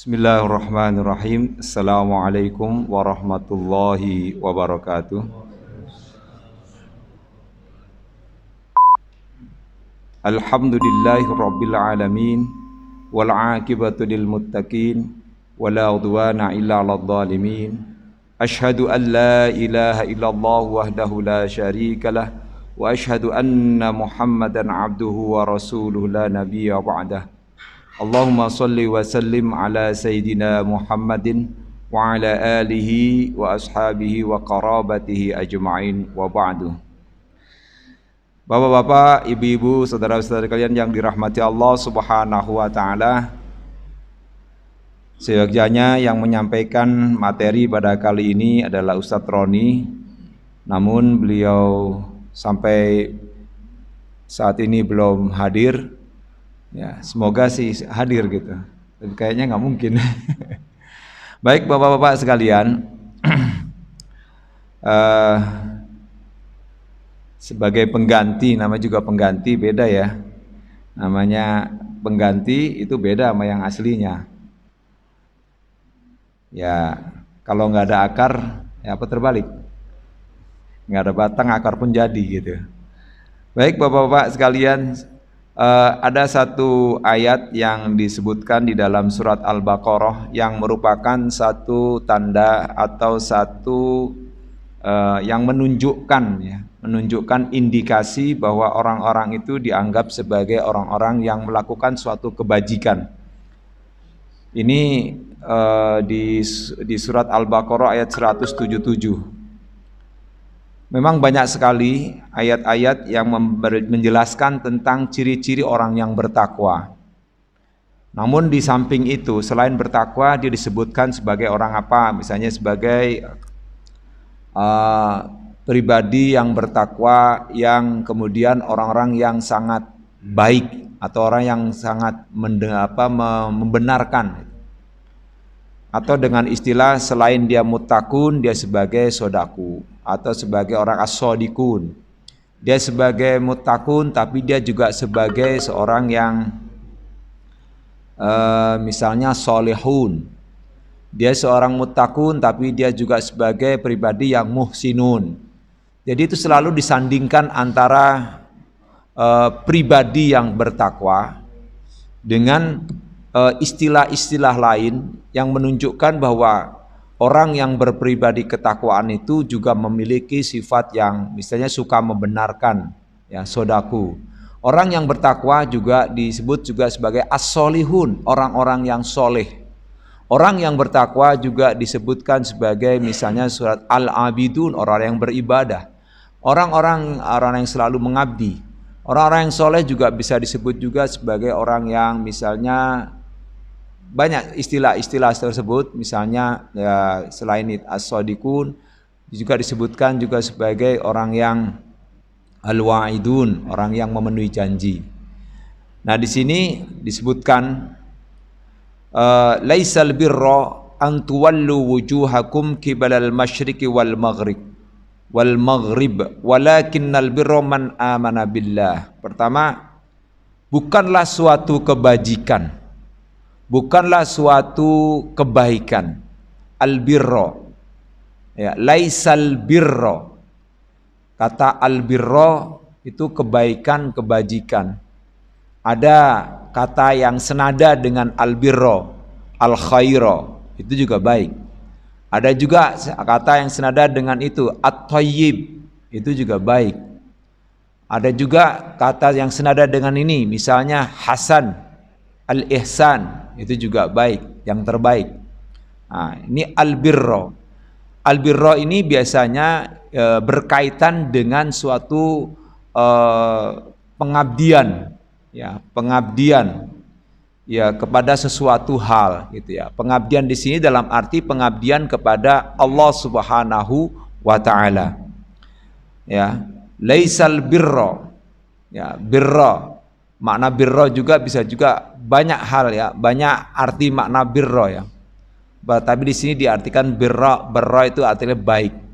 Bismillahirrahmanirrahim. Assalamualaikum warahmatullahi wabarakatuh. Alhamdulillahi rabbil alamin. Wal aqibatu lil muttaqin. Wala udwana illa 'alal zalimin. Asyhadu an la ilaha illallah wahdahu la syarikalah. Wa asyhadu anna Muhammadan abduhu wa rasuluhu la nabiyya ba'dah. Allahumma salli wa sallim ala Sayyidina Muhammadin wa ala alihi wa ashabihi wa qarabatihi ajma'in wa ba'du. Bapak-bapak, ibu-ibu, saudara-saudara kalian yang dirahmati Allah Subhanahu wa taala. Seyogyanya yang menyampaikan materi pada kali ini adalah Ustadz Roni. Namun beliau sampai saat ini belum hadir. Ya, semoga sih hadir gitu. Tapi kayaknya nggak mungkin. Baik bapak-bapak sekalian, sebagai pengganti, nama juga pengganti beda ya. Namanya pengganti itu beda sama yang aslinya. Ya, kalau nggak ada akar, ya apa terbalik. Nggak ada batang, akar pun jadi gitu. Baik bapak-bapak sekalian. Ada satu ayat yang disebutkan di dalam surat Al-Baqarah yang merupakan satu tanda atau satu yang menunjukkan indikasi bahwa orang-orang itu dianggap sebagai orang-orang yang melakukan suatu kebajikan. Ini di surat Al-Baqarah ayat 177. Memang banyak sekali ayat-ayat yang menjelaskan tentang ciri-ciri orang yang bertakwa. Namun di samping itu, selain bertakwa, dia disebutkan sebagai orang apa? Misalnya sebagai pribadi yang bertakwa, yang kemudian orang-orang yang sangat baik atau orang yang sangat membenarkan. Atau dengan istilah selain dia muttaqun, dia sebagai sodaku atau sebagai orang as-sodikun. Dia sebagai muttaqun tapi dia juga sebagai seorang yang misalnya solehun. Dia seorang muttaqun tapi dia juga sebagai pribadi yang muhsinun. Jadi itu selalu disandingkan antara pribadi yang bertakwa dengan istilah-istilah lain yang menunjukkan bahwa orang yang berpribadi ketakwaan itu juga memiliki sifat yang misalnya suka membenarkan, ya, sodaku. Orang yang bertakwa juga disebut juga sebagai as-solihun, orang-orang yang soleh. Orang yang bertakwa juga disebutkan sebagai misalnya surat Al-Abidun, orang yang beribadah. Orang-orang yang selalu mengabdi. Orang-orang yang soleh juga bisa disebut juga sebagai orang yang misalnya banyak istilah-istilah tersebut, misalnya ya, selain as-sadiqun juga disebutkan juga sebagai orang yang al-wa'idun, orang yang memenuhi janji. Nah, di sini disebutkan laisal birra an tuwallu wujuhakum qibalal masyriqi wal maghrib walakinnal birra man amana billah. Pertama, bukanlah suatu kebajikan, bukanlah suatu kebaikan. Al-birro, ya, laisal birro. Kata al-birro itu kebaikan, kebajikan. Ada kata yang senada dengan al-birro, al-khairo, itu juga baik. Ada juga kata yang senada dengan itu, at-thayyib, itu juga baik. Ada juga kata yang senada dengan ini, misalnya hasan, al-ihsan, itu juga baik, yang terbaik. Nah, ini al-birro. Al-birro ini biasanya berkaitan dengan suatu pengabdian, ya, pengabdian, ya, kepada sesuatu hal, gitu ya. Pengabdian di sini dalam arti pengabdian kepada Allah Subhanahu wa taala. Ya, laisal birro. Ya, birro. Makna birro juga bisa juga banyak hal, ya, banyak arti makna birro, ya. Tapi di sini diartikan birro itu artinya baik.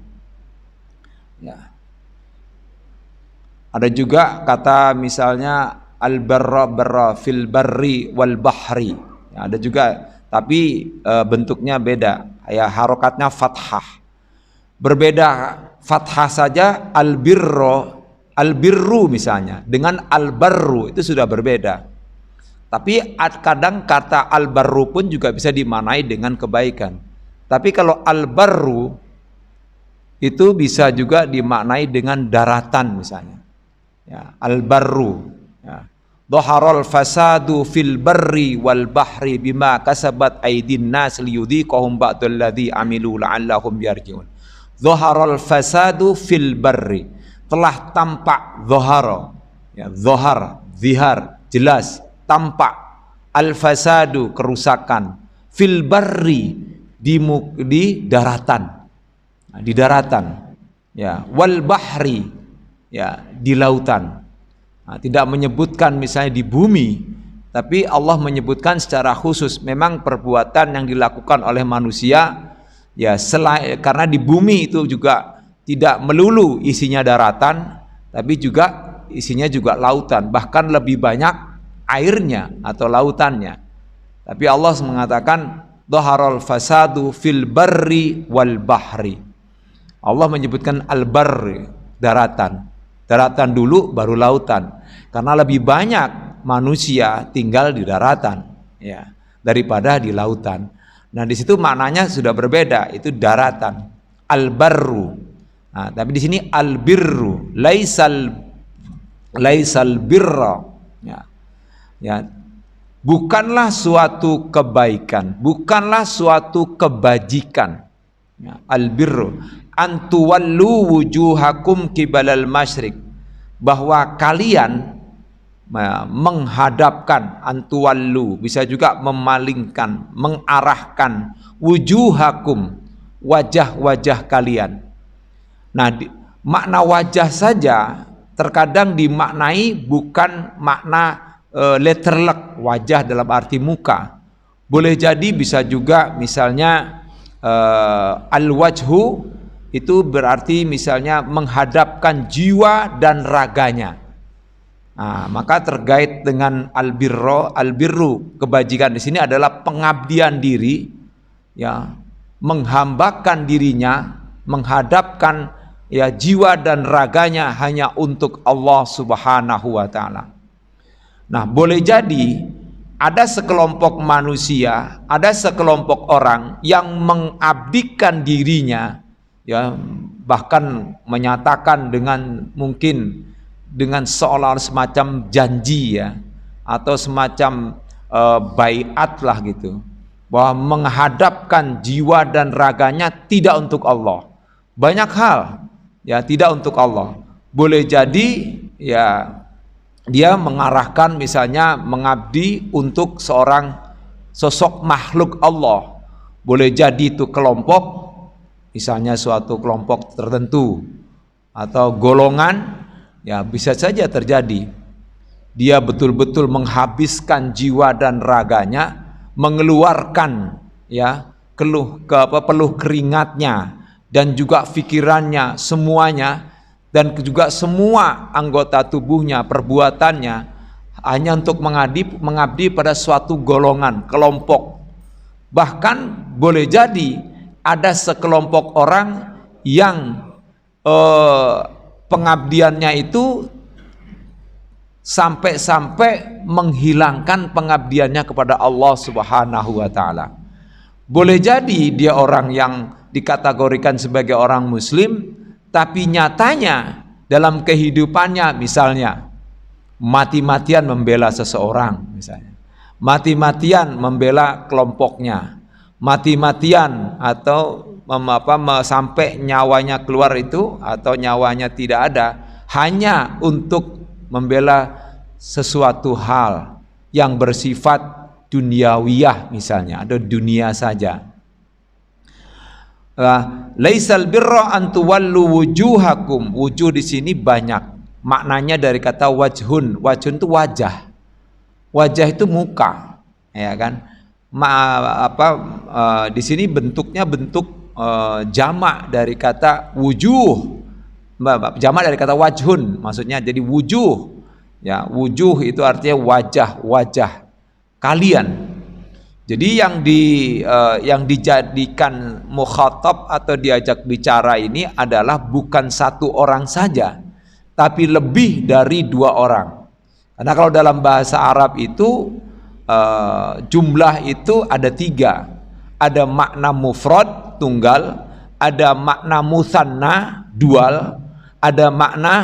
Ya. Ada juga kata misalnya al-barra fil barri wal bahri. Ya, ada juga tapi bentuknya beda. Ya, harokatnya fathah. Berbeda fathah saja, albirru misalnya dengan albarru itu sudah berbeda. Tapi kadang kata albarru pun juga bisa dimaknai dengan kebaikan. Tapi kalau albarru itu bisa juga dimaknai dengan daratan misalnya. Ya, albarru. Ya. Dhaharal fasadu fil barri wal bahri bima kasabat aydin nas liyudhiqahum ba'dal ladzi amilu la'allahum yarji'un. Dhaharal fasadu fil barri, telah tampak dhahara, ya, dhahar, zihar, jelas, tampak al fasadu, kerusakan, fil barri, di daratan. Nah, di daratan, ya, wal bahri, ya, di lautan. Nah, tidak menyebutkan misalnya di bumi, tapi Allah menyebutkan secara khusus memang perbuatan yang dilakukan oleh manusia, ya, karena di bumi itu juga tidak melulu isinya daratan, tapi juga isinya juga lautan, bahkan lebih banyak airnya atau lautannya. Tapi Allah mengatakan dhaharal fasadu fil barri wal bahri. Allah menyebutkan al-barri, daratan. Daratan dulu baru lautan. Karena lebih banyak manusia tinggal di daratan, ya, daripada di lautan. Nah, di situ maknanya sudah berbeda, itu daratan. Al-barru. Nah, tapi di sini al-birru, laisal birra. Ya. Ya. Bukanlah suatu kebaikan, bukanlah suatu kebajikan. Ya. Al-birru antuwallu wujuhakum kibalal masyriq, bahwa kalian menghadapkan, antuwallu bisa juga memalingkan, mengarahkan, wujuhakum, wajah-wajah kalian. Nah, makna wajah saja terkadang dimaknai bukan makna letterlek, wajah dalam arti muka. Boleh jadi bisa juga misalnya al-wajhu itu berarti misalnya menghadapkan jiwa dan raganya. Nah, maka terkait dengan albirru, kebajikan di sini adalah pengabdian diri, ya, menghambakan dirinya, menghadapkan, ya, jiwa dan raganya hanya untuk Allah Subhanahu wa taala. Nah, boleh jadi ada sekelompok manusia, ada sekelompok orang yang mengabdikan dirinya, ya, bahkan menyatakan dengan mungkin dengan seolah semacam janji, ya, atau semacam baiat lah gitu, bahwa menghadapkan jiwa dan raganya tidak untuk Allah. Banyak hal, ya, tidak untuk Allah. Boleh jadi, ya, dia mengarahkan misalnya mengabdi untuk seorang sosok makhluk Allah. Boleh jadi itu kelompok, misalnya suatu kelompok tertentu atau golongan, ya, bisa saja terjadi dia betul-betul menghabiskan jiwa dan raganya, mengeluarkan, ya, peluh keringatnya dan juga pikirannya semuanya, dan juga semua anggota tubuhnya, perbuatannya hanya untuk mengabdi pada suatu golongan, kelompok. Bahkan boleh jadi ada sekelompok orang yang pengabdiannya itu sampai-sampai menghilangkan pengabdiannya kepada Allah Subhanahu wa taala. Boleh jadi dia orang yang dikategorikan sebagai orang muslim, tapi nyatanya dalam kehidupannya misalnya mati-matian membela seseorang, misalnya mati-matian membela kelompoknya, mati-matian atau sampai nyawanya keluar itu atau nyawanya tidak ada hanya untuk membela sesuatu hal yang bersifat duniawiyah, misalnya ada dunia saja. Laisal birra an tuwallu wujuhakum. Wujuh di sini banyak maknanya dari kata wajhun. Wajhun itu wajah. Wajah itu muka, ya kan? Di sini bentuknya bentuk jamak dari kata wujuh, jamak dari kata wajhun, maksudnya jadi wujuh, ya, wujuh itu artinya wajah kalian. Jadi yang dijadikan mukhatab atau diajak bicara ini adalah bukan satu orang saja, tapi lebih dari dua orang. Karena kalau dalam bahasa Arab itu jumlah itu ada tiga. Ada makna mufrad tunggal, ada makna musanna dual, ada makna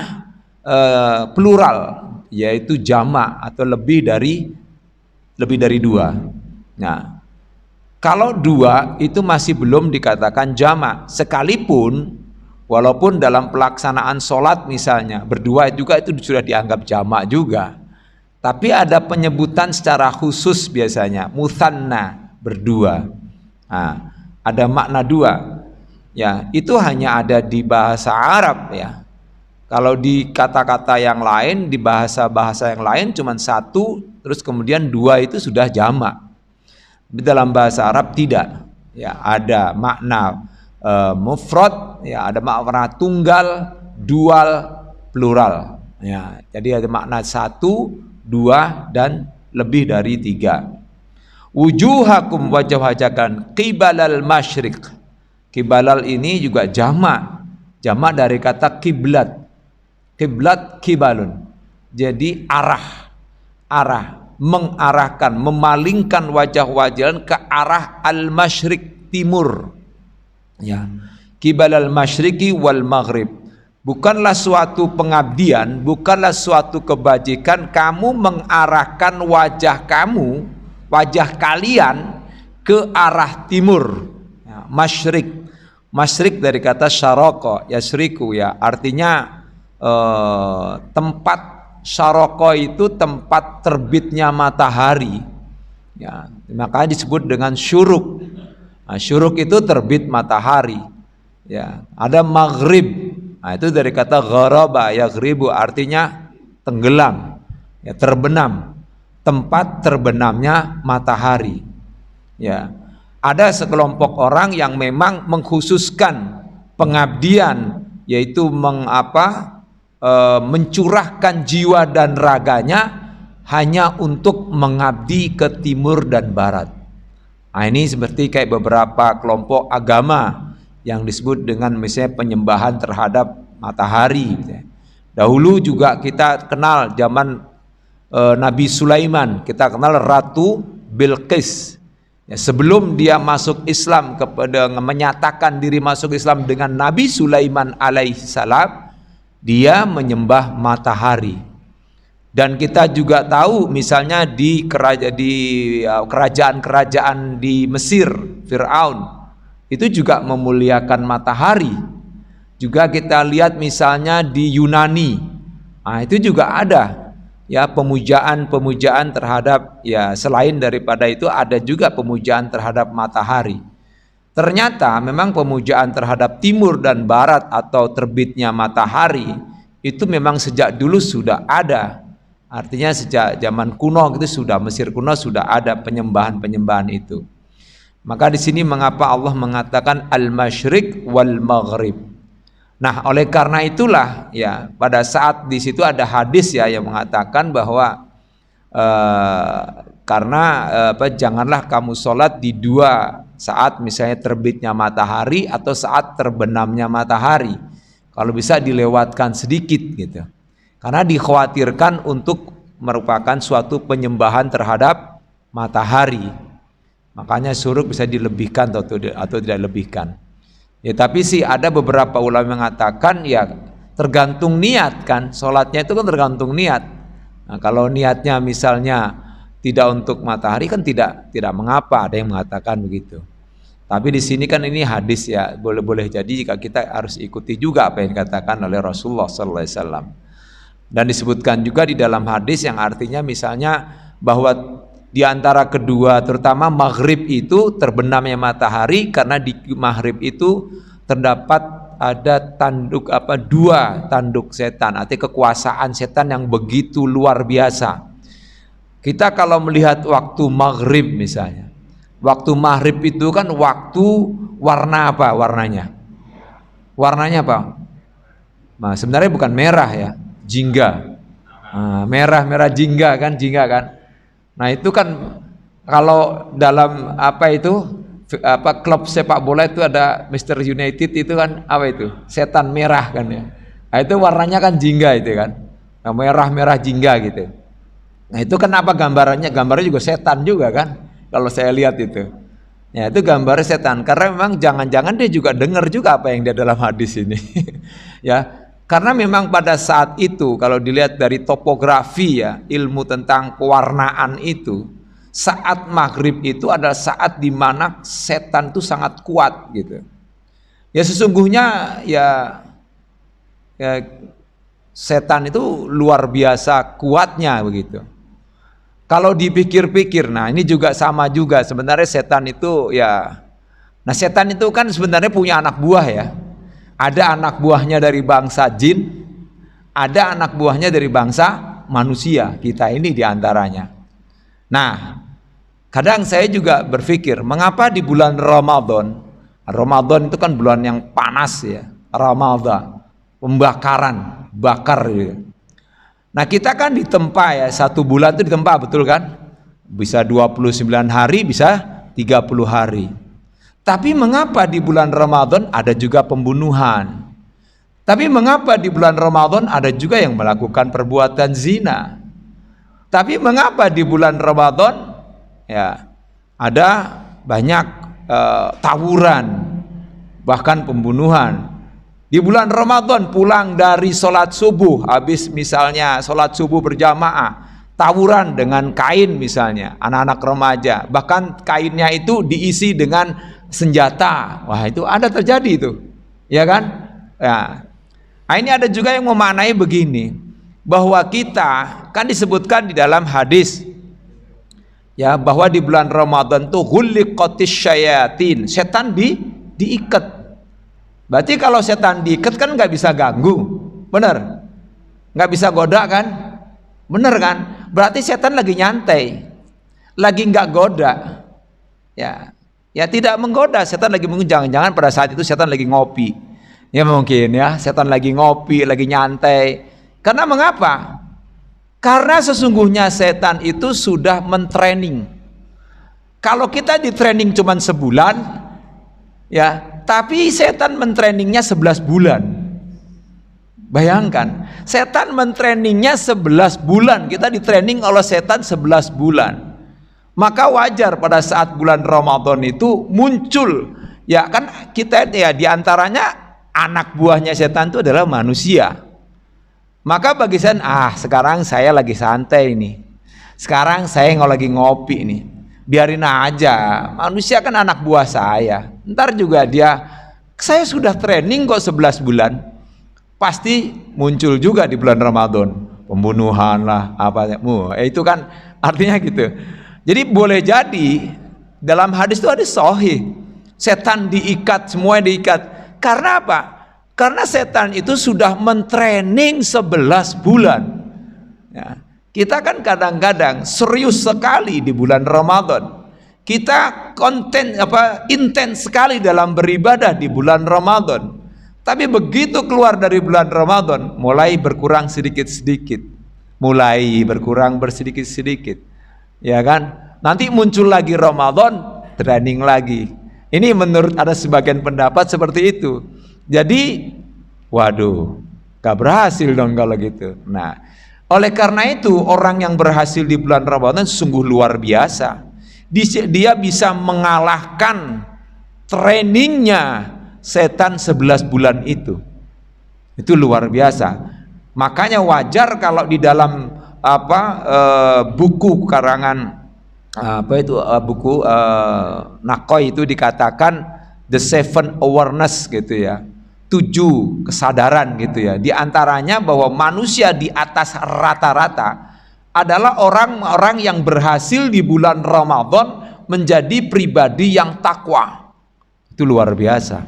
plural yaitu jamak atau lebih dari dua. Nah, kalau dua itu masih belum dikatakan jamak, sekalipun walaupun dalam pelaksanaan sholat misalnya berdua juga itu sudah dianggap jamak juga. Tapi ada penyebutan secara khusus biasanya musanna berdua. Nah, ada makna dua. Ya, itu hanya ada di bahasa Arab ya. Kalau di kata-kata yang lain, di bahasa-bahasa yang lain cuma satu, terus kemudian dua itu sudah jamak. Di dalam bahasa Arab tidak, ya ada makna mufrad, ya ada makna tunggal, dual, plural. Ya, jadi ada makna satu, dua dan lebih dari tiga. Wujuhakum wajah-wajahkan qibalal masyriq. Qibalal ini juga jamak dari kata kiblat. Kiblat kibalun. Jadi arah, mengarahkan, memalingkan wajah-wajah ke arah al-masyriq timur. Ya. Qibal al-masyriqi wal maghrib. Bukanlah suatu pengabdian, bukanlah suatu kebajikan kamu mengarahkan wajah kamu, wajah kalian ke arah timur. Ya, masyriq. Masyriq dari kata syaraka, yasriku ya, artinya tempat. Syaroko itu tempat terbitnya matahari, ya, makanya disebut dengan syuruk. Nah, syuruk itu terbit matahari, ya. Ada maghrib, nah, itu dari kata gharaba yaghribu, artinya tenggelam, ya, terbenam, tempat terbenamnya matahari. Ya, ada sekelompok orang yang memang mengkhususkan pengabdian, yaitu mencurahkan jiwa dan raganya hanya untuk mengabdi ke timur dan barat. Nah, ini seperti kayak beberapa kelompok agama yang disebut dengan misalnya penyembahan terhadap matahari. Dahulu juga kita kenal zaman Nabi Sulaiman, kita kenal Ratu Bilqis. Ya, sebelum dia masuk Islam, kepada menyatakan diri masuk Islam dengan Nabi Sulaiman alaihissalam, dia menyembah matahari. Dan kita juga tahu misalnya di kerajaan-kerajaan di Mesir, Fir'aun itu juga memuliakan matahari. Juga kita lihat misalnya di Yunani, nah, itu juga ada ya pemujaan terhadap, ya selain daripada itu ada juga pemujaan terhadap matahari. Ternyata memang pemujaan terhadap timur dan barat atau terbitnya matahari itu memang sejak dulu sudah ada. Artinya sejak zaman kuno gitu sudah, Mesir kuno sudah ada penyembahan itu. Maka di sini mengapa Allah mengatakan al-masyriq wal maghrib. Nah, oleh karena itulah ya pada saat di situ ada hadis ya yang mengatakan bahwa janganlah kamu sholat di dua saat, misalnya terbitnya matahari atau saat terbenamnya matahari. Kalau bisa dilewatkan sedikit gitu. Karena dikhawatirkan untuk merupakan suatu penyembahan terhadap matahari. Makanya syuruk bisa dilebihkan atau tidak lebihkan. Ya, tapi sih ada beberapa ulama mengatakan ya tergantung niat kan. Sholatnya itu kan tergantung niat. Nah, kalau niatnya misalnya tidak untuk matahari kan tidak mengapa, ada yang mengatakan begitu. Tapi di sini kan ini hadis ya, boleh jadi jika kita harus ikuti juga apa yang dikatakan oleh Rasulullah SAW. Dan disebutkan juga di dalam hadis yang artinya misalnya bahwa di antara kedua, terutama maghrib itu terbenamnya matahari, karena di maghrib itu terdapat ada dua tanduk setan, artinya kekuasaan setan yang begitu luar biasa. Kita kalau melihat waktu maghrib misalnya, waktu maghrib itu kan waktu warna apa warnanya? Warnanya apa? Nah, sebenarnya bukan merah ya, jingga. Nah, merah jingga kan. Nah, itu kan Kalau dalam apa itu klub sepak bola itu ada Mister United itu kan apa itu? Setan merah kan ya. Nah, itu warnanya kan jingga itu kan. Nah, merah-merah jingga gitu. Nah, itu kenapa gambarnya juga setan juga kan? Kalau saya lihat itu. Ya, itu gambar setan karena memang jangan-jangan dia juga dengar juga apa yang dia dalam hadis ini. Ya. Karena memang pada saat itu kalau dilihat dari topografi ya, ilmu tentang pewarnaan itu, saat maghrib itu adalah saat di mana setan itu sangat kuat gitu. Ya sesungguhnya ya setan itu luar biasa kuatnya begitu. Kalau dipikir-pikir, nah ini juga sama juga sebenarnya setan itu ya. Nah setan itu kan sebenarnya punya anak buah ya. Ada anak buahnya dari bangsa jin, ada anak buahnya dari bangsa manusia, kita ini diantaranya. Nah, kadang saya juga berpikir, mengapa di bulan Ramadan itu kan bulan yang panas ya, Ramadan, pembakaran, bakar gitu. Nah kita kan ditempa ya, 1 bulan itu ditempa betul kan? Bisa 29 hari, bisa 30 hari. Tapi mengapa di bulan Ramadan ada juga pembunuhan? Tapi mengapa di bulan Ramadan ada juga yang melakukan perbuatan zina? Tapi mengapa di bulan Ramadan ya ada banyak tawuran, bahkan pembunuhan? Di bulan Ramadan pulang dari sholat subuh, habis misalnya sholat subuh berjamaah, tawuran dengan kain misalnya, anak-anak remaja, bahkan kainnya itu diisi dengan senjata. Wah itu ada terjadi itu, ya kan? Ya. Nah, ini ada juga yang memaknai begini, bahwa kita kan disebutkan di dalam hadis ya bahwa di bulan Ramadan tuh ghuliqatis syayatin, setan diikat. Berarti kalau setan diikat kan nggak bisa ganggu, bener? Nggak bisa goda kan? Bener kan? Berarti setan lagi nyantai, lagi nggak goda, ya. Ya tidak menggoda, setan lagi mungkin jangan-jangan pada saat itu setan lagi ngopi. Ya mungkin ya, setan lagi ngopi, lagi nyantai. Karena mengapa? Karena sesungguhnya setan itu sudah mentraining. Kalau kita di training cuma sebulan, ya, tapi setan mentrainingnya 11 bulan. Bayangkan, setan mentrainingnya 11 bulan, kita di training oleh setan 11 bulan. Maka wajar pada saat bulan Ramadan itu muncul, ya kan kita ya diantaranya anak buahnya setan itu adalah manusia. Maka bagi saya, sekarang saya lagi santai nih, sekarang saya lagi ngopi nih, biarin aja, manusia kan anak buah saya, ntar juga saya sudah training kok 11 bulan, pasti muncul juga di bulan Ramadan, pembunuhan lah, itu kan artinya gitu. Jadi boleh jadi dalam hadis itu ada sahih, setan diikat, semua diikat. Karena apa? Karena setan itu sudah mentraining 11 bulan. Ya. Kita kan kadang-kadang serius sekali di bulan Ramadan. Kita intens sekali dalam beribadah di bulan Ramadan. Tapi begitu keluar dari bulan Ramadan, mulai berkurang sedikit-sedikit. Mulai berkurang bersedikit-sedikit. Ya kan? Nanti muncul lagi Ramadan, training lagi. Ini menurut ada sebagian pendapat seperti itu. Jadi, waduh, gak berhasil dong kalau gitu. Nah, oleh karena itu orang yang berhasil di bulan Ramadan sungguh luar biasa. Dia bisa mengalahkan trainingnya setan 11 bulan itu. Itu luar biasa. Makanya wajar kalau di dalam buku karangan buku Nakoi itu dikatakan the 7 awareness gitu ya, 7 kesadaran gitu ya. Di antaranya bahwa manusia di atas rata-rata adalah orang-orang yang berhasil di bulan Ramadan menjadi pribadi yang takwa. Itu luar biasa.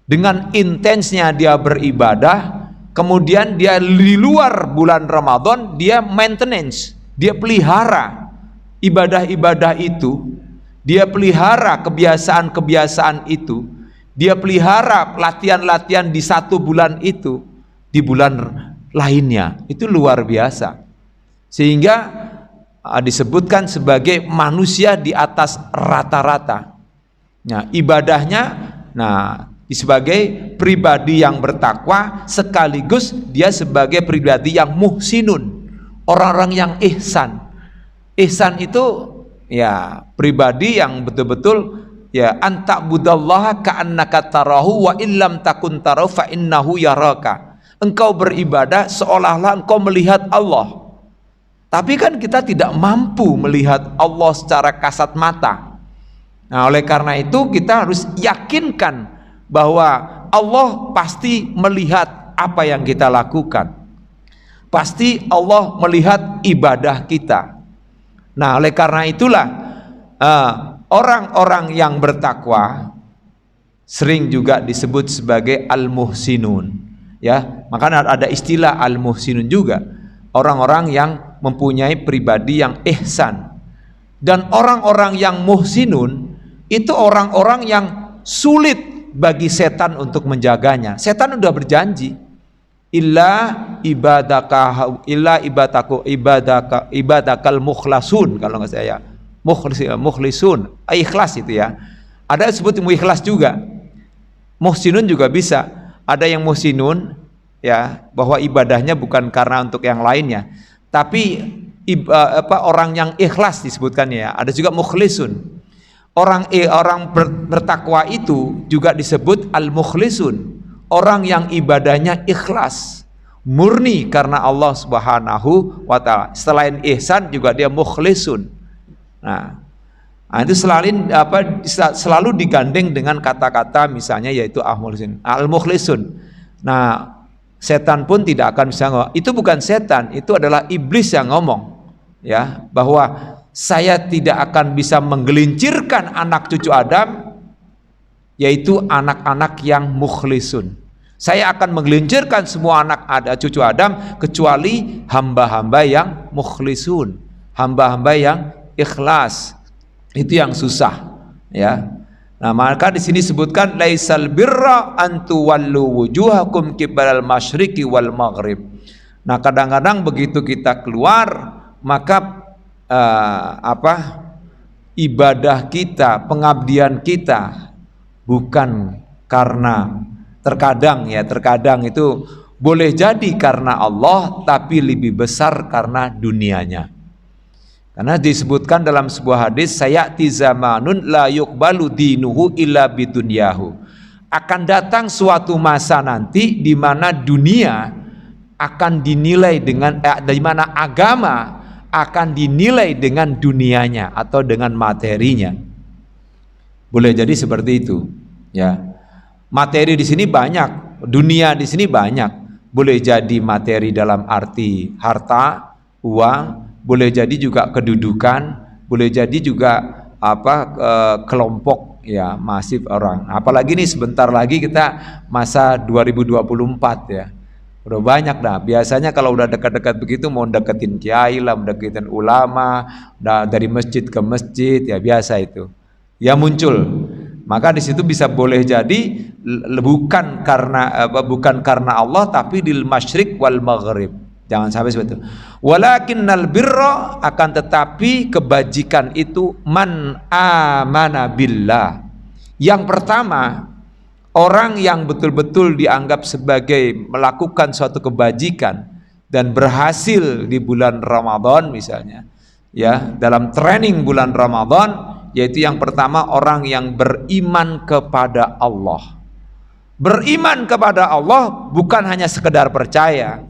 Dengan intensnya dia beribadah, kemudian dia di luar bulan Ramadan dia maintenance, dia pelihara ibadah-ibadah itu, dia pelihara kebiasaan-kebiasaan itu, dia pelihara latihan-latihan di 1 bulan itu, di bulan lainnya. Itu luar biasa. Sehingga disebutkan sebagai manusia di atas rata-rata. Nah, ibadahnya sebagai pribadi yang bertakwa, sekaligus dia sebagai pribadi yang muhsinun, orang-orang yang ihsan. Ihsan itu ya pribadi yang betul-betul ya anta'budallaha ka'annaka tarahu wa illam takun tarahu fa innahu yaraka. Engkau beribadah seolah-olah engkau melihat Allah. Tapi kan kita tidak mampu melihat Allah secara kasat mata. Nah, oleh karena itu kita harus yakinkan bahwa Allah pasti melihat apa yang kita lakukan. Pasti Allah melihat ibadah kita. Nah, oleh karena itulah orang-orang yang bertakwa sering juga disebut sebagai al-muhsinun. Ya, makanya ada istilah al-muhsinun juga, orang-orang yang mempunyai pribadi yang ihsan. Dan orang-orang yang muhsinun itu orang-orang yang sulit bagi setan untuk menjaganya. Setan udah berjanji, ibadakal mukhlasun, kalau nggak saya mukhlisun, ikhlas itu ya. Ada disebut ikhlas juga. Muhsinun juga bisa. Ada yang muhsinun ya, bahwa ibadahnya bukan karena untuk yang lainnya, tapi orang yang ikhlas disebutkan ya. Ada juga mukhlisun. Orang bertakwa itu juga disebut al-mukhlisun, orang yang ibadahnya ikhlas, murni karena Allah Subhanahu wa ta'ala. Selain ihsan juga dia mukhlisun. Nah, itu selalu digandeng dengan kata-kata misalnya yaitu al-mukhlisun. Nah, setan pun tidak akan bisa ngomong. Itu bukan setan, itu adalah iblis yang ngomong. Ya, bahwa saya tidak akan bisa menggelincirkan anak cucu Adam, yaitu anak-anak yang mukhlisun. Saya akan menggelincirkan semua anak cucu Adam kecuali hamba-hamba yang mukhlisun, hamba-hamba yang ikhlas. Itu yang susah, ya. Nah, maka di sini sebutkan laisal birra an tuwallu wujuhakum qibalal masyriqi wal maghrib. Nah, kadang-kadang begitu kita keluar, maka ibadah kita, pengabdian kita bukan karena, terkadang itu boleh jadi karena Allah, tapi lebih besar karena dunianya. Karena disebutkan dalam sebuah hadis, sayati zamanun la yuqbalu dinuhu illa bidunyahu. Akan datang suatu masa nanti di mana dunia akan dinilai dengan di mana agama akan dinilai dengan dunianya atau dengan materinya. Boleh jadi seperti itu, ya. Materi di sini banyak, dunia di sini banyak. Boleh jadi materi dalam arti harta, uang, boleh jadi juga kedudukan, boleh jadi juga kelompok ya, masif orang. Apalagi nih sebentar lagi kita masa 2024 ya. Udah banyak dah. Biasanya kalau udah dekat-dekat begitu mau deketin kiai lah, deketin ulama, dari masjid ke masjid ya, biasa itu. Ya muncul. Maka di situ bisa boleh jadi bukan karena Allah, tapi di masyriq wal maghrib. Jangan sampai seperti itu. Walakinnal birra, akan tetapi kebajikan itu man amana billah. Yang pertama, orang yang betul-betul dianggap sebagai melakukan suatu kebajikan dan berhasil di bulan Ramadan misalnya, ya, dalam training bulan Ramadan, yaitu yang pertama orang yang beriman kepada Allah. Beriman kepada Allah bukan hanya sekedar percaya.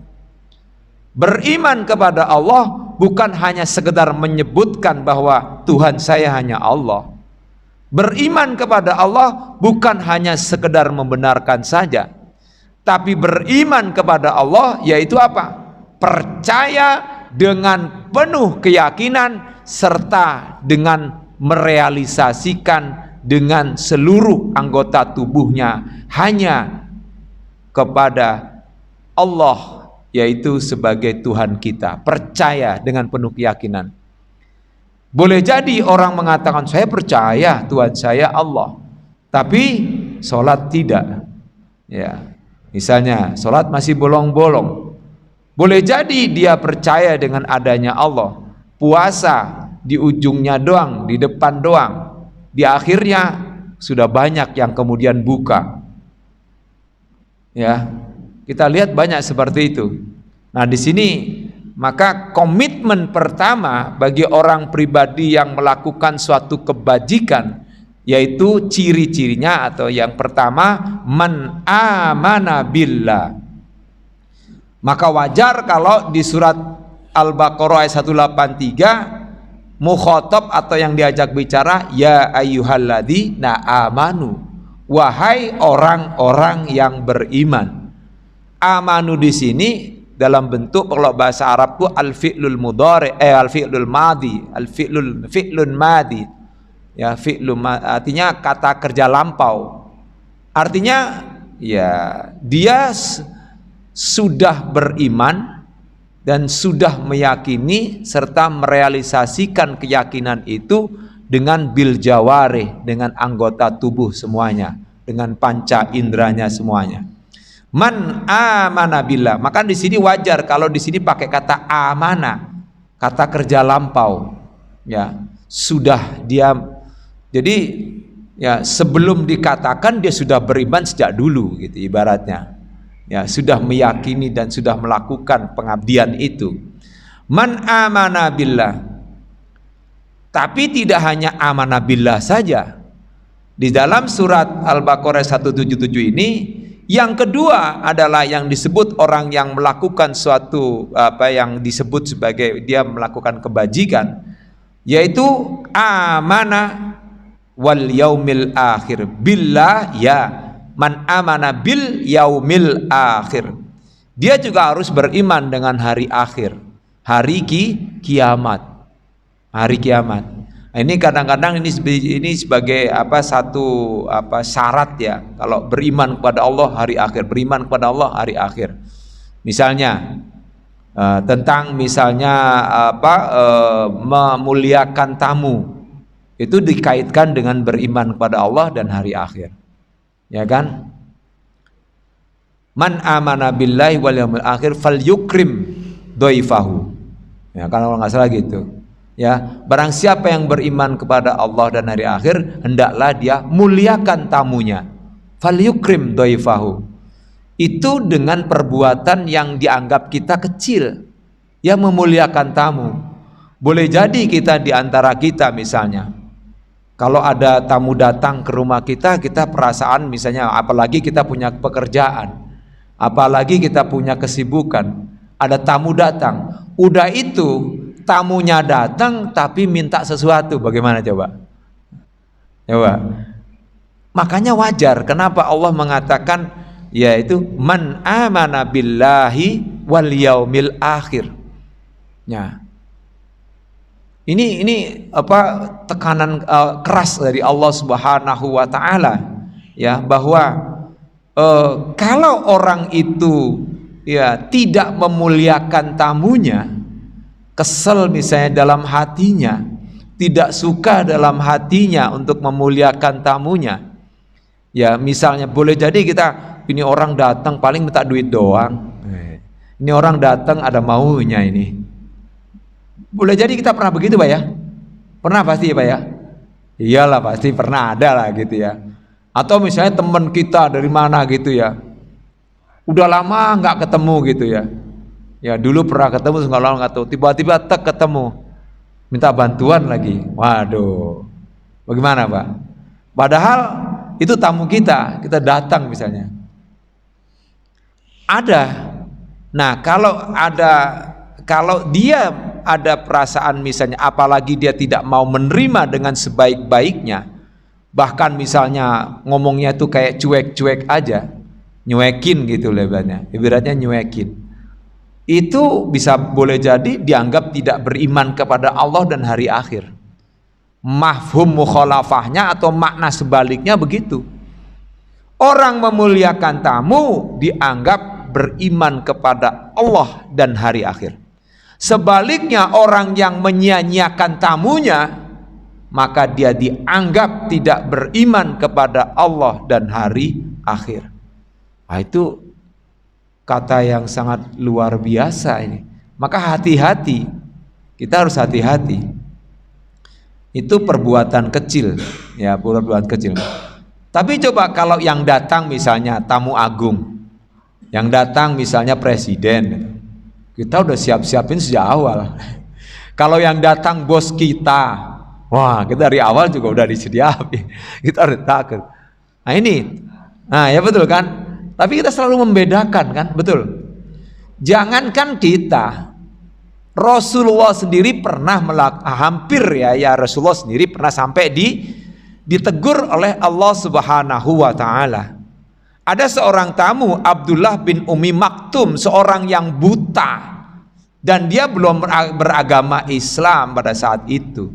Beriman kepada Allah bukan hanya sekedar menyebutkan bahwa Tuhan saya hanya Allah. Beriman kepada Allah bukan hanya sekedar membenarkan saja, tapi beriman kepada Allah yaitu apa? Percaya dengan penuh keyakinan serta dengan merealisasikan dengan seluruh anggota tubuhnya hanya kepada Allah, yaitu sebagai Tuhan kita. Percaya dengan penuh keyakinan. Boleh jadi orang mengatakan saya percaya Tuhan saya Allah, tapi sholat tidak. Ya, misalnya sholat masih bolong-bolong. Boleh jadi dia percaya dengan adanya Allah, puasa di ujungnya doang, di depan doang, di akhirnya sudah banyak yang kemudian buka. Ya, kita lihat banyak seperti itu. Nah, di sini maka komitmen pertama bagi orang pribadi yang melakukan suatu kebajikan, yaitu ciri-cirinya atau yang pertama, man amana billah. Maka wajar kalau di surat Al-Baqarah ayat 183 mukhatab atau yang diajak bicara, ya ayyuhalladzina amanu, wahai orang-orang yang beriman. Amanu di sini dalam bentuk, kalau bahasa Arabku, al-fi'lul mudhari, al-fi'lul madi, fi'lun madi. Ya, artinya kata kerja lampau. Artinya ya dia sudah beriman dan sudah meyakini serta merealisasikan keyakinan itu dengan bil jawarih, dengan anggota tubuh semuanya, dengan panca indranya semuanya. Man amana billah. Maka di sini wajar kalau di sini pakai kata amana, kata kerja lampau. Ya, sudah dia, jadi ya sebelum dikatakan dia sudah beriman sejak dulu gitu ibaratnya. Ya, sudah meyakini dan sudah melakukan pengabdian itu. Man amana billah. Tapi tidak hanya amana billah saja. Di dalam surat Al-Baqarah 177 ini, yang kedua adalah yang disebut orang yang melakukan suatu yang disebut sebagai dia melakukan kebajikan, yaitu amana wal yaumil akhir billah, ya man amana bil yaumil akhir. Dia juga harus beriman dengan hari akhir, hari kiamat, hari kiamat. Ini kadang-kadang ini sebagai satu syarat ya, kalau beriman kepada Allah hari akhir, beriman kepada Allah hari akhir. Misalnya tentang memuliakan tamu, itu dikaitkan dengan beriman kepada Allah dan hari akhir. Ya kan? Man amana billahi wal yaumil akhir falyukrim dhaifahu. Ya kan, kalau nggak salah gitu. Ya, barang siapa yang beriman kepada Allah dan hari akhir, hendaklah dia muliakan tamunya. Falyukrim dhaifahu. Itu dengan perbuatan yang dianggap kita kecil, ya, memuliakan tamu. Boleh jadi kita di antara kita misalnya, kalau ada tamu datang ke rumah kita, kita perasaan misalnya, apalagi kita punya pekerjaan, apalagi kita punya kesibukan, ada tamu datang, udah itu tamunya datang tapi minta sesuatu, bagaimana coba? Coba. Makanya wajar kenapa Allah mengatakan yaitu man amana billahi wal yaumil akhir. Ya. Ini tekanan keras dari Allah Subhanahu wa taala, ya, bahwa kalau orang itu ya tidak memuliakan tamunya, kesel misalnya dalam hatinya, tidak suka dalam hatinya untuk memuliakan tamunya, ya, misalnya boleh jadi ini orang datang paling minta duit doang, ini orang datang ada maunya ini, boleh jadi kita pernah begitu Pak ya, pernah pasti ya Pak ya, iyalah pasti pernah ada lah gitu ya. Atau misalnya teman kita dari mana gitu ya, udah lama nggak ketemu gitu ya. Ya dulu pernah ketemu, nggak lama nggak tahu, tiba-tiba ketemu, minta bantuan lagi. Waduh, bagaimana Pak? Padahal itu tamu kita datang misalnya. Ada. Nah kalau dia ada perasaan misalnya, apalagi dia tidak mau menerima dengan sebaik-baiknya, bahkan misalnya ngomongnya tuh kayak cuek-cuek aja, nyuekin gitu lebarnya, ibaratnya nyuekin. Itu bisa boleh jadi dianggap tidak beriman kepada Allah dan hari akhir. Mafhum mukhalafahnya atau makna sebaliknya begitu. Orang memuliakan tamu dianggap beriman kepada Allah dan hari akhir. Sebaliknya orang yang menyia-nyiakan tamunya, maka dia dianggap tidak beriman kepada Allah dan hari akhir. Nah, itu kata yang sangat luar biasa ini. Maka hati-hati Kita harus hati-hati. Itu perbuatan kecil, ya, perbuatan kecil. Tapi coba kalau yang datang misalnya tamu agung, yang datang misalnya presiden, kita udah siap-siapin sejak awal. Kalau yang datang bos kita, wah, kita dari awal juga udah disediain. Kita udah takut. Nah ini, nah ya betul kan? Tapi kita selalu membedakan kan, betul. Jangankan kita, Rasulullah sendiri pernah hampir ya Rasulullah sendiri pernah sampai ditegur oleh Allah Subhanahu wa taala. Ada seorang tamu, Abdullah bin Ummi Maktum, seorang yang buta dan dia belum beragama Islam pada saat itu.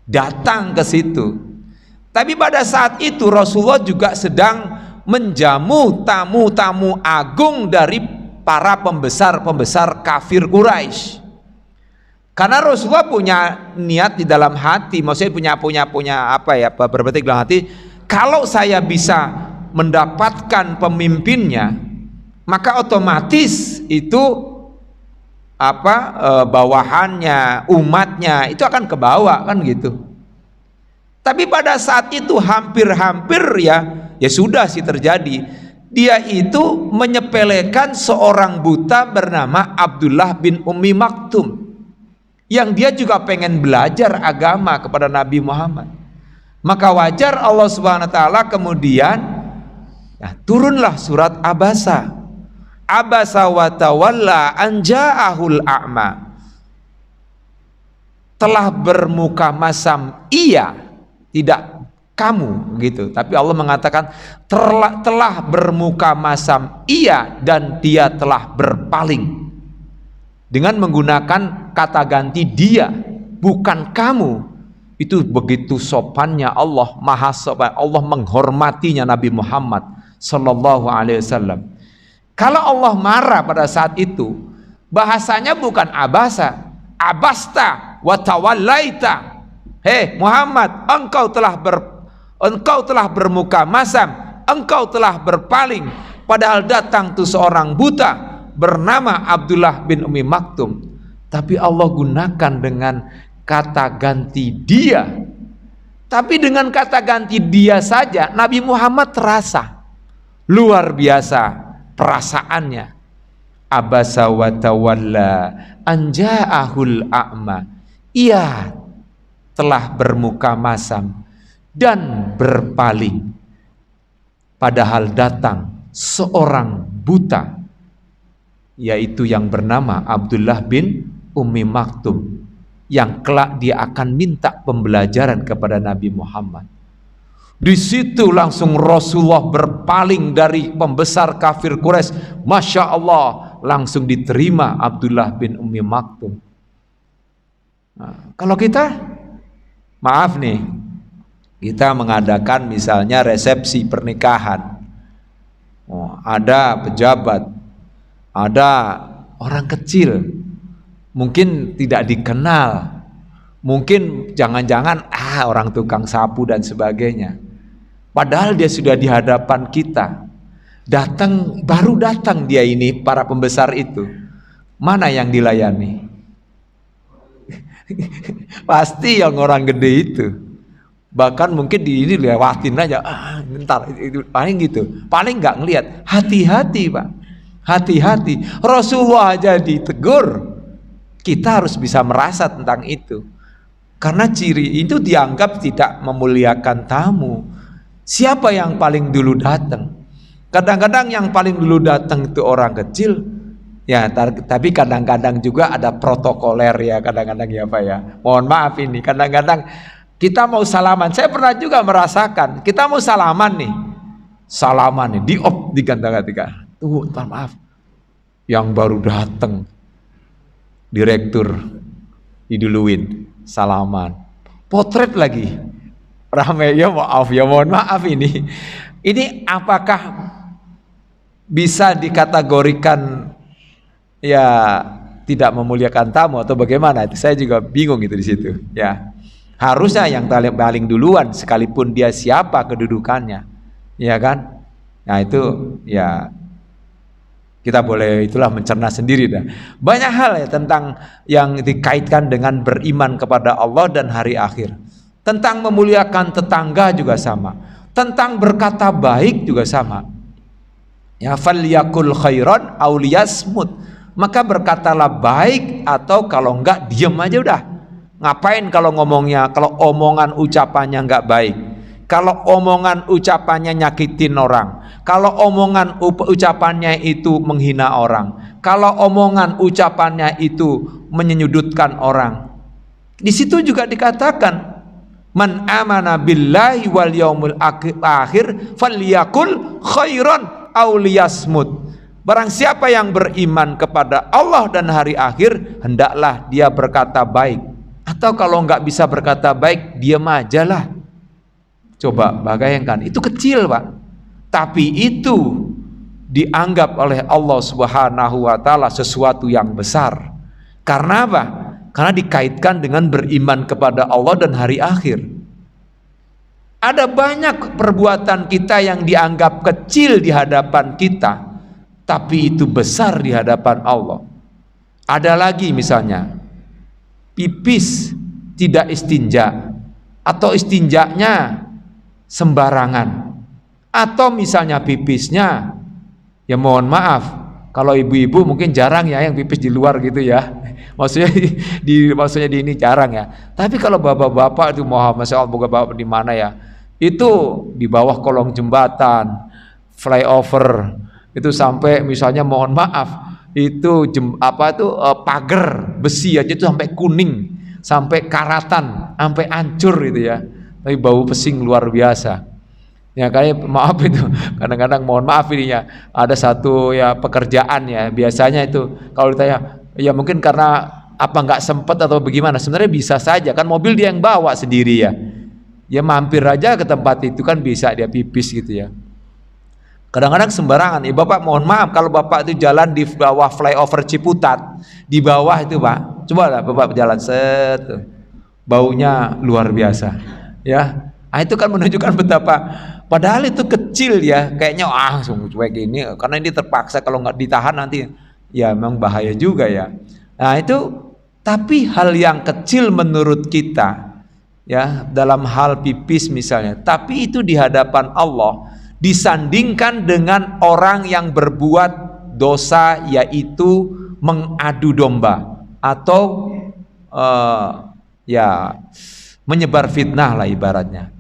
Datang ke situ. Tapi pada saat itu Rasulullah juga sedang menjamu tamu-tamu agung dari para pembesar-pembesar kafir Quraisy. Karena Rasulullah punya niat di dalam hati, maksudnya punya apa ya, berbatik dalam hati, kalau saya bisa mendapatkan pemimpinnya, maka otomatis itu bawahannya, umatnya itu akan kebawa kan gitu. Tapi pada saat itu hampir-hampir ya sudah sih terjadi. Dia itu menyepelekan seorang buta bernama Abdullah bin Ummi Maktum, yang dia juga pengen belajar agama kepada Nabi Muhammad. Maka wajar Allah Subhanahu wa taala kemudian turunlah surat Abasa. Abasa wa tawalla an ja'ahul a'ma. Telah bermuka masam ia, tidak kamu gitu. Tapi Allah mengatakan telah bermuka masam ia dan dia telah berpaling. Dengan menggunakan kata ganti dia, bukan kamu. Itu begitu sopannya Allah, maha sopan. Allah menghormatinya Nabi Muhammad sallallahu alaihi wasallam. Kalau Allah marah pada saat itu, bahasanya bukan abasa, abasta wa tawallaita. Hei Muhammad, engkau telah bermuka masam, engkau telah berpaling. Padahal datang tuh seorang buta bernama Abdullah bin Ummi Maktum, tapi Allah gunakan dengan kata ganti dia. Tapi dengan kata ganti dia saja Nabi Muhammad terasa luar biasa perasaannya. Abasa wa tawalla an ja'ahul a'ma. Ia telah bermuka masam dan berpaling, padahal datang seorang buta, yaitu yang bernama Abdullah bin Ummi Maktum, yang kelak dia akan minta pembelajaran kepada Nabi Muhammad. Di situ langsung Rasulullah berpaling dari pembesar kafir Quraisy. Masya Allah, langsung diterima Abdullah bin Ummi Maktum. Nah, kalau kita, maaf nih, kita mengadakan misalnya resepsi pernikahan, ada pejabat, ada orang kecil, mungkin tidak dikenal, mungkin jangan-jangan orang tukang sapu dan sebagainya. Padahal dia sudah di hadapan kita, baru datang dia ini, para pembesar itu. Mana yang dilayani? Pasti yang orang gede itu. Bahkan mungkin ini lewatin aja, bentar, itu paling gitu, paling nggak ngelihat. Hati-hati Pak, hati-hati. Rasulullah aja ditegur, kita harus bisa merasa tentang itu. Karena ciri itu dianggap tidak memuliakan tamu. Siapa yang paling dulu datang? Kadang-kadang yang paling dulu datang itu orang kecil, ya. Tapi kadang-kadang juga ada protokoler ya, kadang-kadang ya Pak ya. Mohon maaf ini, kadang-kadang kita mau salaman, saya pernah juga merasakan, kita mau salaman nih, diganti-gantikan. Tuh, maaf, yang baru datang, direktur diduluin, salaman, potret lagi, ramai ya, mohon maaf ini apakah bisa dikategorikan ya tidak memuliakan tamu atau bagaimana? Itu saya juga bingung itu di situ ya. Harusnya yang paling duluan, sekalipun dia siapa kedudukannya, ya kan? Nah itu ya Kita boleh itulah mencerna sendiri dah. Banyak hal ya tentang yang dikaitkan dengan beriman kepada Allah dan hari akhir. Tentang memuliakan tetangga juga sama. Tentang berkata baik juga sama. Ya, falyakul khairan aw liyasmut. Maka berkatalah baik, atau kalau enggak diem aja udah. Ngapain kalau ngomongnya, kalau omongan ucapannya enggak baik, kalau omongan ucapannya nyakitin orang, kalau omongan ucapannya itu menghina orang, kalau omongan ucapannya itu menyudutkan orang. Di situ juga dikatakan, man amana billahi wal yaumil akhir falyakul khairan aw liyasmut. Barang siapa yang beriman kepada Allah dan hari akhir, hendaklah dia berkata baik. Atau kalau nggak bisa berkata baik, diam aja lah. Coba bayangkan, itu kecil Pak, tapi itu dianggap oleh Allah Subhanahu wa Ta'ala sesuatu yang besar. Karena apa? Karena dikaitkan dengan beriman kepada Allah dan hari akhir. Ada banyak perbuatan kita yang dianggap kecil di hadapan kita, tapi itu besar di hadapan Allah. Ada lagi misalnya, pipis tidak istinja, atau istinjaknya sembarangan, atau misalnya pipisnya, ya mohon maaf, kalau ibu-ibu mungkin jarang ya yang pipis di luar gitu ya, maksudnya di ini jarang ya. Tapi kalau bapak-bapak itu, masya Allah, bapak di mana ya, itu di bawah kolong jembatan, flyover, itu sampai misalnya mohon maaf, itu pagar besi aja itu sampai kuning, sampai karatan, sampai hancur gitu ya. Tapi bau pesing luar biasa. Ya kayak maaf itu, kadang-kadang mohon maaf ini ya, ada satu ya pekerjaan ya, biasanya itu kalau ditanya, ya mungkin karena apa nggak sempet atau bagaimana, sebenarnya bisa saja kan mobil dia yang bawa sendiri ya. Ya mampir aja ke tempat itu kan bisa dia pipis gitu ya. Kadang-kadang sembarangan. Ya Bapak mohon maaf kalau Bapak itu jalan di bawah flyover Ciputat, di bawah itu Pak, coba lah Bapak jalan set, baunya luar biasa ya. Nah, itu kan menunjukkan betapa, padahal itu kecil ya, kayaknya sungguh cuek ini, karena ini terpaksa, kalau nggak ditahan nanti ya memang bahaya juga ya. Nah itu, tapi hal yang kecil menurut kita ya, dalam hal pipis misalnya, tapi itu di hadapan Allah disandingkan dengan orang yang berbuat dosa, yaitu mengadu domba atau ya menyebar fitnah lah ibaratnya.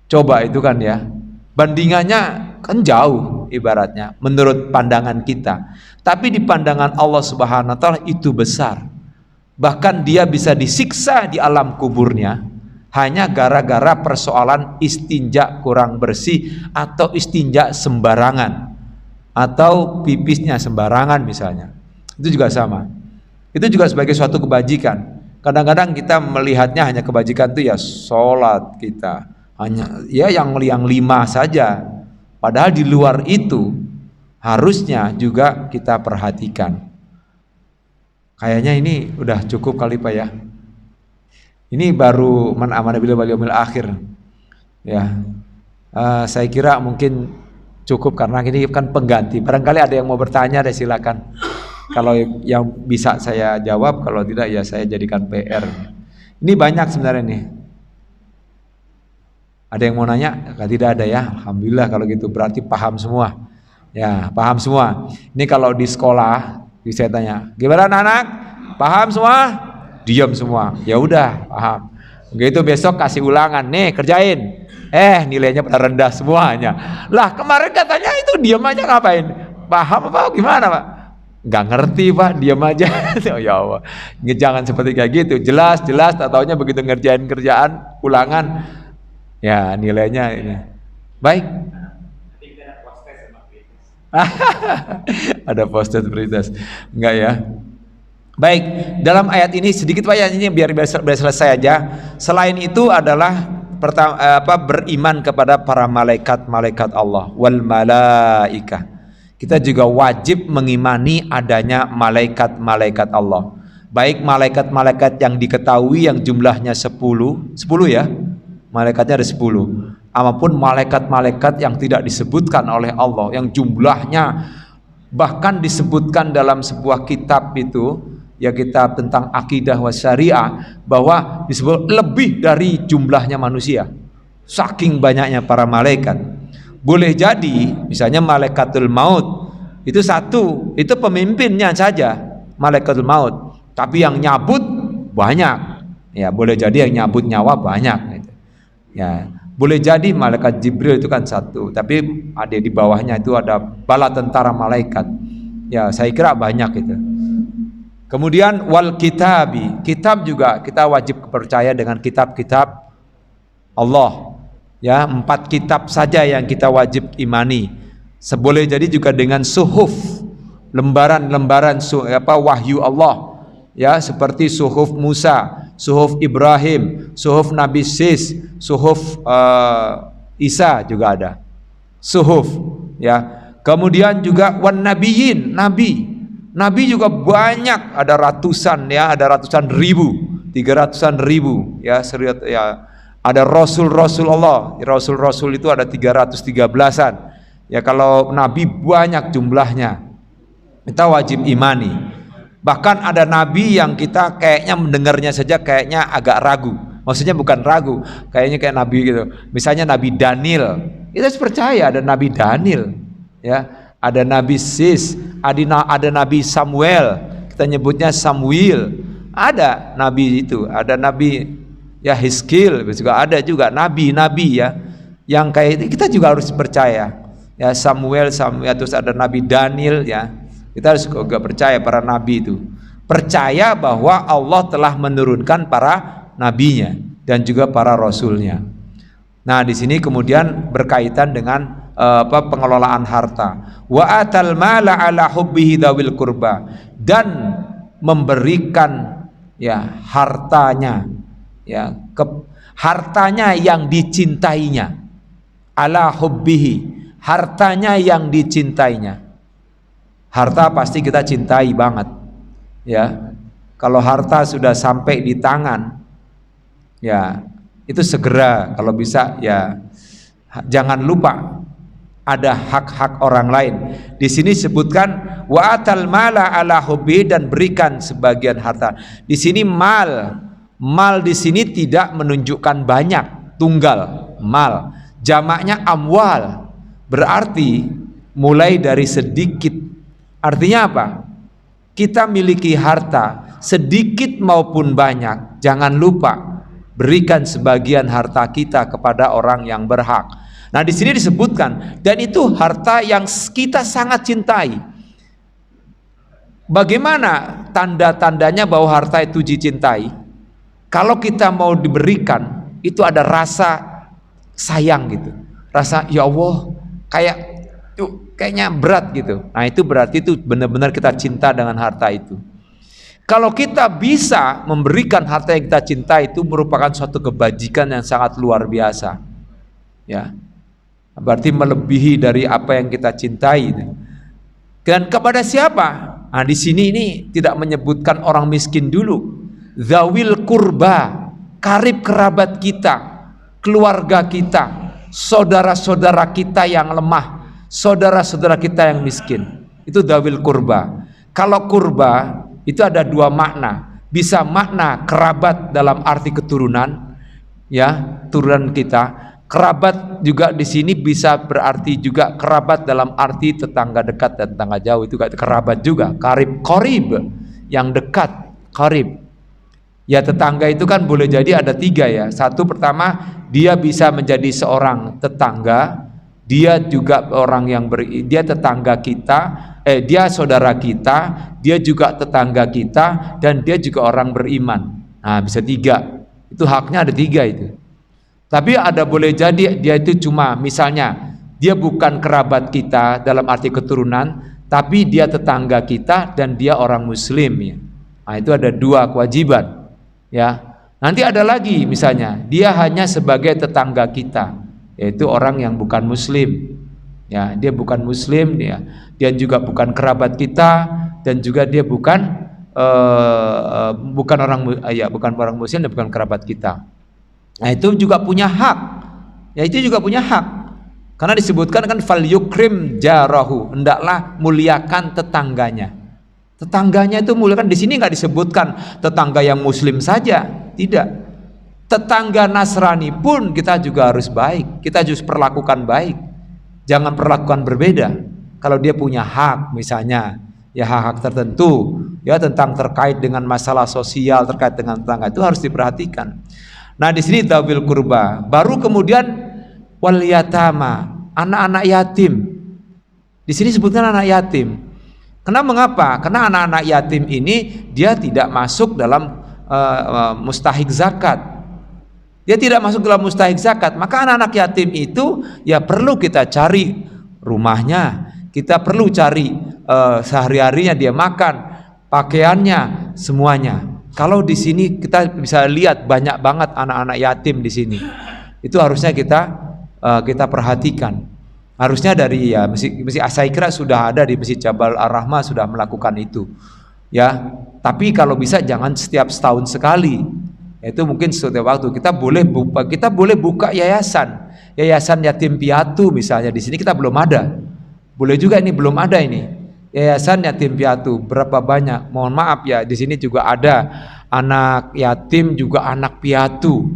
Coba itu kan ya, bandingannya kan jauh ibaratnya menurut pandangan kita, tapi di pandangan Allah Subhanahu wa Ta'ala itu besar. Bahkan dia bisa disiksa di alam kuburnya hanya gara-gara persoalan istinja kurang bersih, atau istinja sembarangan, atau pipisnya sembarangan misalnya. Itu juga sama. Itu juga sebagai suatu kebajikan. Kadang-kadang kita melihatnya hanya kebajikan itu ya sholat kita, hanya ya yang 5 saja. Padahal di luar itu harusnya juga kita perhatikan. Kayaknya ini udah cukup kali Pak ya. Ini baru man amana billahi wal yaumil akhir. Ya. Saya kira mungkin cukup karena ini kan pengganti. Barangkali ada yang mau bertanya, deh silakan. Kalau yang bisa saya jawab, kalau tidak ya saya jadikan PR. Ini banyak sebenarnya nih. Ada yang mau nanya? Tidak ada ya. Alhamdulillah kalau gitu, berarti paham semua. Ya, paham semua. Ini kalau di sekolah, saya tanya, gimana anak-anak? Paham semua? Diam semua. Ya udah, paham. Begitu besok kasih ulangan, nih kerjain. Nilainya pada rendah semuanya. Lah kemarin katanya itu diam aja, ngapain? Paham apa gimana Pak? Nggak ngerti Pak, diam aja. Ya Allah, jangan seperti kayak gitu. Jelas, taunya begitu ngerjain kerjaan ulangan, ya nilainya ini. Baik. Ada poster prioritas, enggak ya? Baik, dalam ayat ini sedikit Pak ya, ini biar selesai aja. Selain itu adalah pertama, beriman kepada para malaikat Allah, wal malaikah. Kita juga wajib mengimani adanya malaikat Allah. Baik malaikat yang diketahui yang jumlahnya 10 ya. Malaikatnya ada 10. Apapun malaikat yang tidak disebutkan oleh Allah, yang jumlahnya Bahkan disebutkan dalam sebuah kitab itu, ya kitab tentang akidah wa syariah, bahwa disebut lebih dari jumlahnya manusia. Saking banyaknya para malaikat. Boleh jadi misalnya malaikatul maut itu satu, itu pemimpinnya saja malaikatul maut, tapi yang nyabut banyak. Ya, boleh jadi yang nyabut nyawa banyak gitu. Ya, boleh jadi malaikat Jibril itu kan satu, tapi ada di bawahnya itu ada bala tentara malaikat. Ya, saya kira banyak itu. Kemudian wal kitabi, kitab juga kita wajib percaya dengan kitab-kitab Allah. Ya, 4 kitab saja yang kita wajib imani. Seboleh jadi juga dengan suhuf, lembaran-lembaran wahyu Allah. Ya, seperti suhuf Musa, suhuf Ibrahim, suhuf Nabi Sis, suhuf Isa juga ada. Suhuf, ya. Kemudian juga wan nabiyyin, nabi. Nabi juga banyak, ada ratusan ya, ada ratusan ribu, 300-an ribu ya, ya. Ada rasul-rasul Allah, rasul-rasul itu ada 313-an. Ya, kalau nabi banyak jumlahnya, kita wajib imani. Bahkan ada nabi yang kita kayaknya mendengarnya saja kayaknya agak ragu. Maksudnya bukan ragu, kayaknya kayak nabi gitu. Misalnya Nabi Daniel, kita harus percaya ada Nabi Daniel, ya. Ada Nabi Sis, ada Nabi Samuel, kita nyebutnya Samuel. Ada nabi itu, ada Nabi ya Hizkil juga, ada juga nabi-nabi ya yang kayak itu kita juga harus percaya ya. Samuel terus ada Nabi Daniel ya, kita harus juga percaya para nabi itu, percaya bahwa Allah telah menurunkan para nabinya dan juga para rasulnya. Nah, di sini kemudian berkaitan dengan pengelolaan harta. Wa atal mala ala hubbihi dzawil qurba, dan memberikan ya hartanya, ya hartanya yang dicintainya, ala hubbihi, hartanya yang dicintainya. Harta pasti kita cintai banget ya. Kalau harta sudah sampai di tangan ya, itu segera kalau bisa ya, jangan lupa ada hak-hak orang lain. Di sini sebutkan wa atal mala ala hubbi, dan berikan sebagian harta. Di sini mal di sini tidak menunjukkan banyak, tunggal, mal. Jamaknya amwal. Berarti mulai dari sedikit. Artinya apa? Kita miliki harta sedikit maupun banyak, jangan lupa berikan sebagian harta kita kepada orang yang berhak. Nah, di sini disebutkan, dan itu harta yang kita sangat cintai. Bagaimana tanda-tandanya bahwa harta itu dicintai? Kalau kita mau diberikan, itu ada rasa sayang gitu, rasa ya Allah kayaknya berat gitu. Nah, itu berarti itu benar-benar kita cinta dengan harta itu. Kalau kita bisa memberikan harta yang kita cinta, itu merupakan suatu kebajikan yang sangat luar biasa. Ya. Berarti melebihi dari apa yang kita cintai. Dan kepada siapa? Nah, di sini ini tidak menyebutkan orang miskin dulu. Zawil kurba, karib kerabat kita, keluarga kita, saudara-saudara kita yang lemah, saudara-saudara kita yang miskin. Itu zawil kurba. Kalau kurba itu ada 2 makna. Bisa makna kerabat dalam arti keturunan, ya, turunan kita. Kerabat juga di sini bisa berarti juga kerabat dalam arti tetangga dekat dan tetangga jauh, itu kerabat juga. Qarib yang dekat, qarib. Ya, tetangga itu kan boleh jadi ada 3 ya. Satu, pertama dia bisa menjadi seorang tetangga, dia juga orang yang dia tetangga kita, dia saudara kita, dia juga tetangga kita, dan dia juga orang beriman. Nah, bisa 3. Itu haknya ada 3 itu. Tapi ada boleh jadi dia itu cuma misalnya dia bukan kerabat kita dalam arti keturunan, tapi dia tetangga kita dan dia orang muslim ya. Nah, itu ada 2 kewajiban ya. Nanti ada lagi misalnya dia hanya sebagai tetangga kita, yaitu orang yang bukan muslim ya, dia bukan muslim dia juga bukan kerabat kita, dan juga dia bukan orang muslim dan bukan kerabat kita. Nah, itu juga punya hak. Ya, itu juga punya hak. Karena disebutkan kan fal yukrim jarahu, hendaklah muliakan tetangganya. Tetangganya itu muliakan, di sini nggak disebutkan tetangga yang muslim saja, tidak. Tetangga Nasrani pun kita juga harus baik, kita harus perlakukan baik. Jangan perlakukan berbeda. Kalau dia punya hak misalnya, ya hak-hak tertentu, ya tentang terkait dengan masalah sosial, terkait dengan tetangga itu harus diperhatikan. Nah di sini dzawil qurba, baru kemudian wal yatama, anak-anak yatim. Di sini sebutkan anak yatim. Kenapa? Mengapa? Karena anak-anak yatim ini dia tidak masuk dalam mustahik zakat. Dia tidak masuk dalam mustahik zakat. Maka anak-anak yatim itu ya perlu kita cari rumahnya, kita perlu cari sehari-harinya dia makan, pakaiannya, semuanya. Kalau di sini kita bisa lihat banyak banget anak-anak yatim di sini. Itu harusnya kita perhatikan. Harusnya dari ya masjid saya kira sudah ada di Masjid Jabal Ar-Rahmah sudah melakukan itu. Ya, tapi kalau bisa jangan setiap setahun sekali. Itu mungkin setiap waktu kita boleh buka yayasan yatim piatu misalnya. Di sini kita belum ada. Boleh juga ini belum ada ini. Yayasan yatim piatu berapa banyak? Mohon maaf ya, di sini juga ada anak yatim juga anak piatu.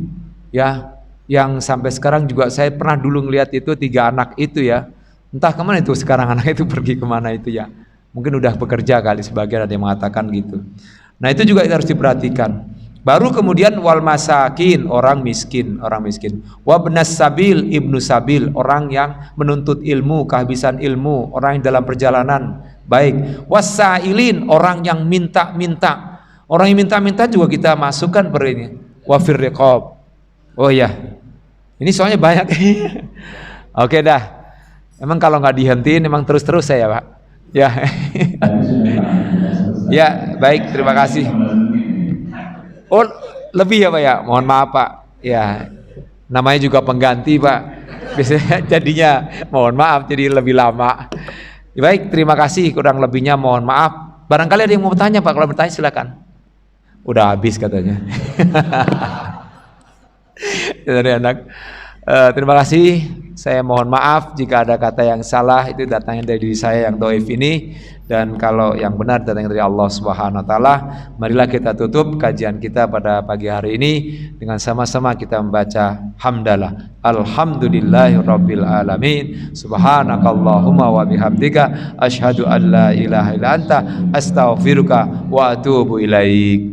Ya, yang sampai sekarang juga saya pernah dulu ngelihat itu 3 anak itu ya, entah kemana itu sekarang anak itu pergi kemana itu ya, mungkin udah bekerja kali, sebagian ada yang mengatakan gitu. Nah itu juga harus diperhatikan. Baru kemudian wal masakin, orang miskin, wabnas sabil, ibnu sabil, orang yang menuntut ilmu, kehabisan ilmu, orang yang dalam perjalanan baik, wasailin, orang yang minta-minta, orang yang minta-minta juga kita masukkan per ini, wafir riqab. Oh iya, ini soalnya banyak. Oke dah. Emang kalau nggak dihentiin, emang terus-terus saya Pak. Ya. Ya baik, terima kasih. Oh lebih ya Pak ya. Mohon maaf Pak. Ya, namanya juga pengganti Pak. Biasanya jadinya mohon maaf jadi lebih lama. Baik, terima kasih. Kurang lebihnya mohon maaf. Barangkali ada yang mau bertanya Pak. Kalau bertanya silakan. Udah habis katanya. Dari anak. Terima kasih. Saya mohon maaf jika ada kata yang salah, itu datangnya dari diri saya yang dhaif ini, dan kalau yang benar datangnya dari Allah Subhanahu wa taala. Marilah kita tutup kajian kita pada pagi hari ini dengan sama-sama kita membaca hamdalah. Alhamdulillahirabbil alamin. Subhanakallahumma wa bihamdika asyhadu an la ilaha illa anta astaghfiruka wa atubu ilaik.